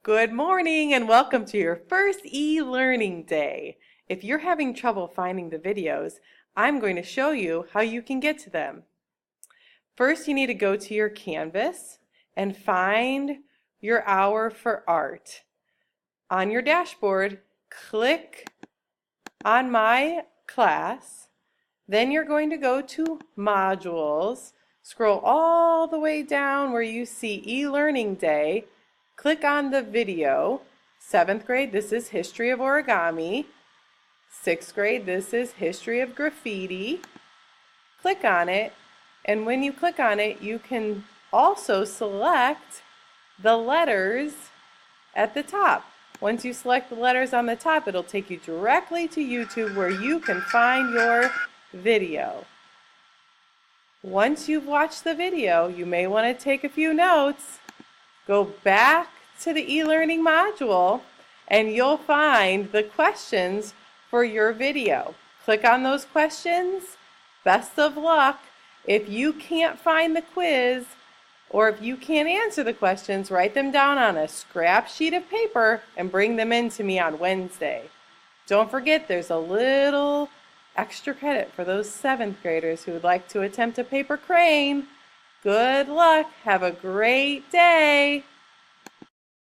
Good morning and welcome to your first e-learning day. If you're having trouble finding the videos, I'm going to show you how you can get to them. First, you need to go to your Canvas and find your hour for art. On your dashboard, click on My Class. Then you're going to go to Modules, scroll all the way down where you see e-learning day. Click on the video. 7th grade, this is History of Origami. 6th grade, this is History of Graffiti. Click on it, and when you click on it, you can also select the letters at the top. Once you select the letters on the top, it'll take you directly to YouTube where you can find your video. Once you've watched the video, you may want to take a few notes. Go back to the e-learning module and you'll find the questions for your video. Click on those questions. Best of luck. If you can't find the quiz or if you can't answer the questions, write them down on a scrap sheet of paper and bring them in to me on Wednesday. Don't forget there's a little extra credit for those 7th graders who would like to attempt a paper crane. Good luck. Have a great day.